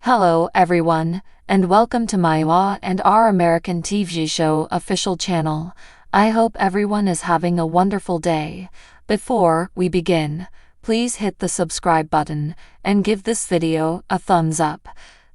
Hello everyone, and welcome to my and Our American TV Show official channel. I hope everyone is having a wonderful day. Before we begin, please hit the subscribe button and give this video a thumbs up.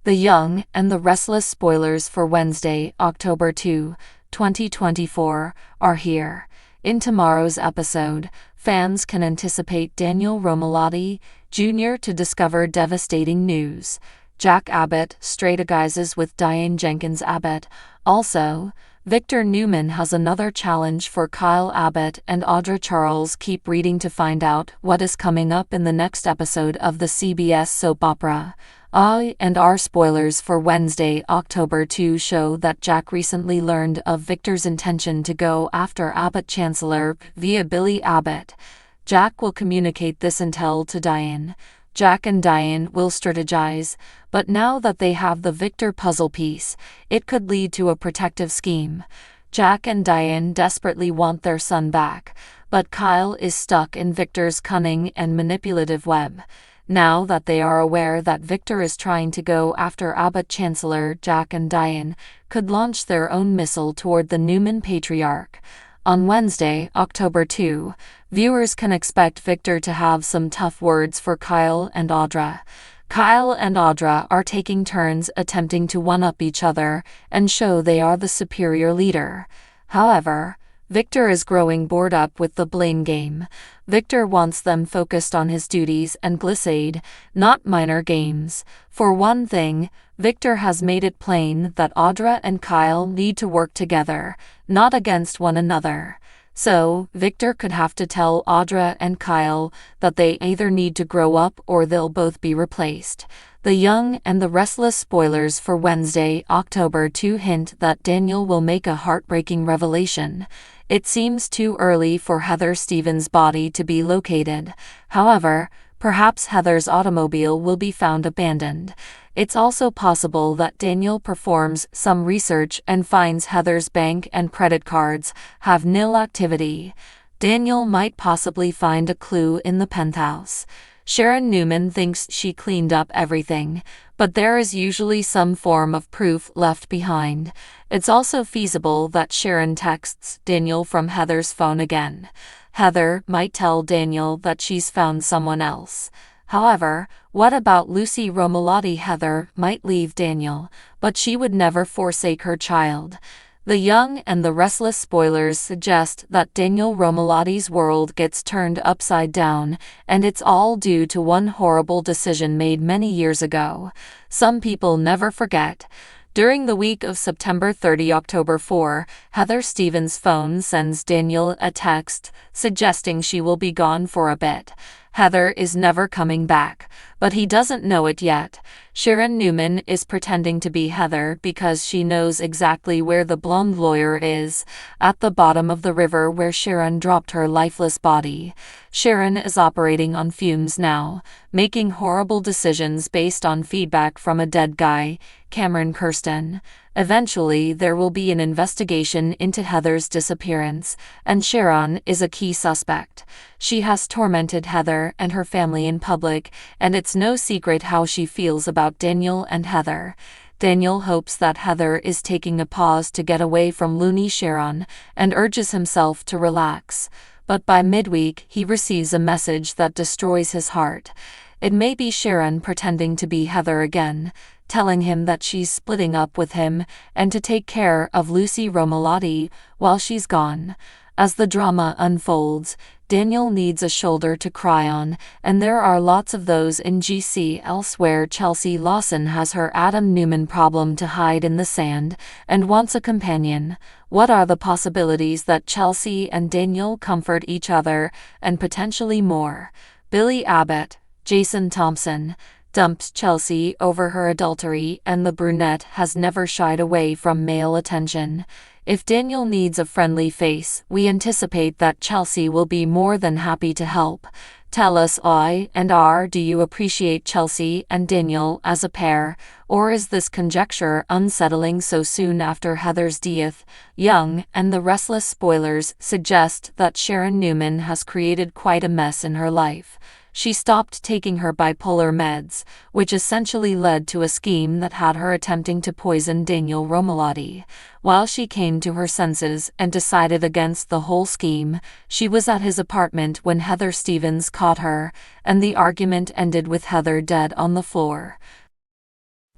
The Young and the Restless spoilers for Wednesday, October 2, 2024, are here. In tomorrow's episode, fans can anticipate Daniel Romalotti Jr. to discover devastating news. Jack Abbott strategizes with Diane Jenkins Abbott. Also, Victor Newman has another challenge for Kyle Abbott and Audra. Charles, keep reading to find out what is coming up in the next episode of the CBS soap opera. And our spoilers for Wednesday, October 2 show that Jack recently learned of Victor's intention to go after Abbott Chancellor via Billy Abbott. Jack will communicate this intel to Diane. Jack and Diane will strategize, but now that they have the Victor puzzle piece, it could lead to a protective scheme. Jack and Diane desperately want their son back, but Kyle is stuck in Victor's cunning and manipulative web. Now that they are aware that Victor is trying to go after Abbott Chancellor, Jack and Diane could launch their own missile toward the Newman patriarch. On Wednesday, October 2, viewers can expect Victor to have some tough words for Kyle and Audra. Kyle and Audra are taking turns attempting to one-up each other and show they are the superior leader. However, Victor is growing bored up with the blame game. Victor wants them focused on his duties and glissade, not minor games. For one thing, Victor has made it plain that Audra and Kyle need to work together, not against one another. So, Victor could have to tell Audra and Kyle that they either need to grow up or they'll both be replaced. The Young and the Restless spoilers for Wednesday, October 2 hint that Daniel will make a heartbreaking revelation. It seems too early for Heather Stevens' body to be located. However, perhaps Heather's automobile will be found abandoned. It's also possible that Daniel performs some research and finds Heather's bank and credit cards have nil activity. Daniel might possibly find a clue in the penthouse. Sharon Newman thinks she cleaned up everything, but there is usually some form of proof left behind. It's also feasible that Sharon texts Daniel from Heather's phone again. Heather might tell Daniel that she's found someone else. However, what about Lucy Romalotti? Heather might leave Daniel, but she would never forsake her child. The Young and the Restless spoilers suggest that Daniel Romalotti's world gets turned upside down, and it's all due to one horrible decision made many years ago. Some people never forget. During the week of September 30, October 4, Heather Stevens' phone sends Daniel a text suggesting she will be gone for a bit. Heather is never coming back, but he doesn't know it yet. Sharon Newman is pretending to be Heather because she knows exactly where the blonde lawyer is, at the bottom of the river where Sharon dropped her lifeless body. Sharon is operating on fumes now, making horrible decisions based on feedback from a dead guy, Cameron Kirsten. Eventually, there will be an investigation into Heather's disappearance, and Sharon is a key suspect. She has tormented Heather and her family in public, and it's no secret how she feels about Daniel and Heather. Daniel hopes that Heather is taking a pause to get away from loony Sharon, and urges himself to relax. But by midweek, he receives a message that destroys his heart. It may be Sharon pretending to be Heather again, telling him that she's splitting up with him and to take care of Lucy Romalotti while she's gone. As the drama unfolds, Daniel needs a shoulder to cry on, and there are lots of those in GC. Elsewhere, Chelsea Lawson has her Adam Newman problem to hide in the sand and wants a companion. What are the possibilities that Chelsea and Daniel comfort each other and potentially more? Billy Abbott, Jason Thompson, dumps Chelsea over her adultery, and the brunette has never shied away from male attention. If Daniel needs a friendly face, we anticipate that Chelsea will be more than happy to help. Tell us, do you appreciate Chelsea and Daniel as a pair, or is this conjecture unsettling so soon after Heather's death? Young and the Restless spoilers suggest that Sharon Newman has created quite a mess in her life. she stopped taking her bipolar meds, which essentially led to a scheme that had her attempting to poison Daniel Romalotti. While she came to her senses and decided against the whole scheme, she was at his apartment when Heather Stevens caught her, and the argument ended with Heather dead on the floor.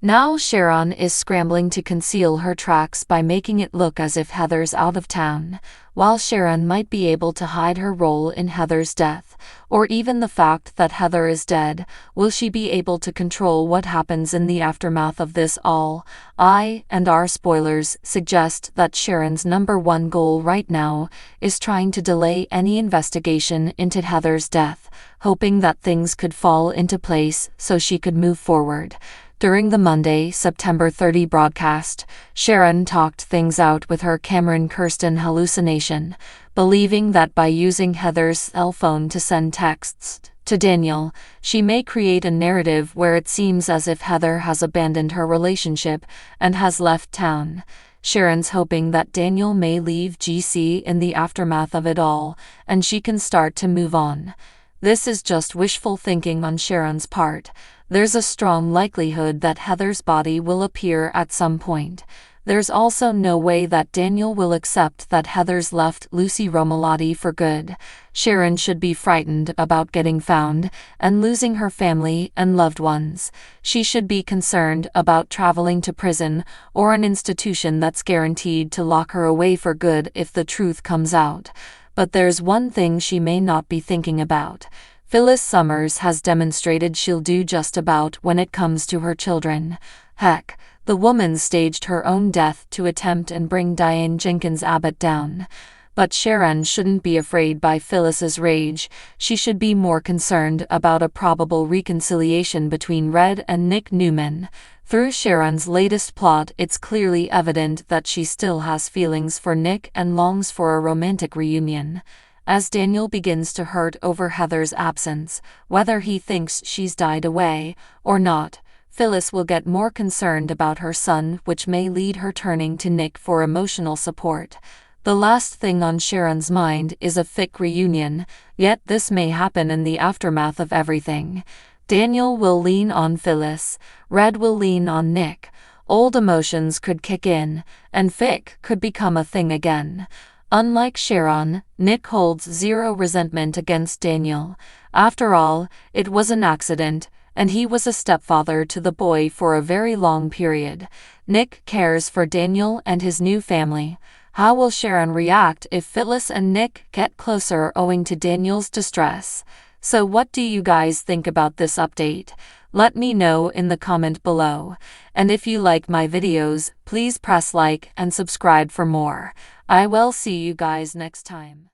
Now Sharon is scrambling to conceal her tracks by making it look as if Heather's out of town. While Sharon might be able to hide her role in Heather's death, or even the fact that Heather is dead, will she be able to control what happens in the aftermath of this all? Our spoilers suggest that Sharon's #1 goal right now is trying to delay any investigation into Heather's death, hoping that things could fall into place so she could move forward. During the Monday, September 30 broadcast, Sharon talked things out with her Cameron Kirsten hallucination, believing that by using Heather's cell phone to send texts to Daniel, she may create a narrative where it seems as if Heather has abandoned her relationship and has left town. Sharon's hoping that Daniel may leave GC in the aftermath of it all, and she can start to move on. This is just wishful thinking on Sharon's part. There's a strong likelihood that Heather's body will appear at some point. There's also no way that Daniel will accept that Heather's left Lucy Romalotti for good. Sharon should be frightened about getting found and losing her family and loved ones. She should be concerned about traveling to prison or an institution that's guaranteed to lock her away for good if the truth comes out. But there's one thing she may not be thinking about. Phyllis Summers has demonstrated she'll do just about when it comes to her children. Heck, the woman staged her own death to attempt and bring Diane Jenkins Abbott down. But Sharon shouldn't be afraid by Phyllis's rage. She should be more concerned about a probable reconciliation between Red and Nick Newman. Through Sharon's latest plot, it's clearly evident that she still has feelings for Nick and longs for a romantic reunion. As Daniel begins to hurt over Heather's absence, whether he thinks she's died away or not, Phyllis will get more concerned about her son, which may lead her turning to Nick for emotional support. The last thing on Sharon's mind is a fake reunion, yet this may happen in the aftermath of everything. Daniel will lean on Phyllis, Red will lean on Nick, old emotions could kick in, and fake could become a thing again. Unlike Sharon, Nick holds zero resentment against Daniel. After all, it was an accident, and he was a stepfather to the boy for a very long period. Nick cares for Daniel and his new family. How will Sharon react if Phyllis and Nick get closer owing to Daniel's distress? So what do you guys think about this update? Let me know in the comment below. And if you like my videos, please press like and subscribe for more. I will see you guys next time.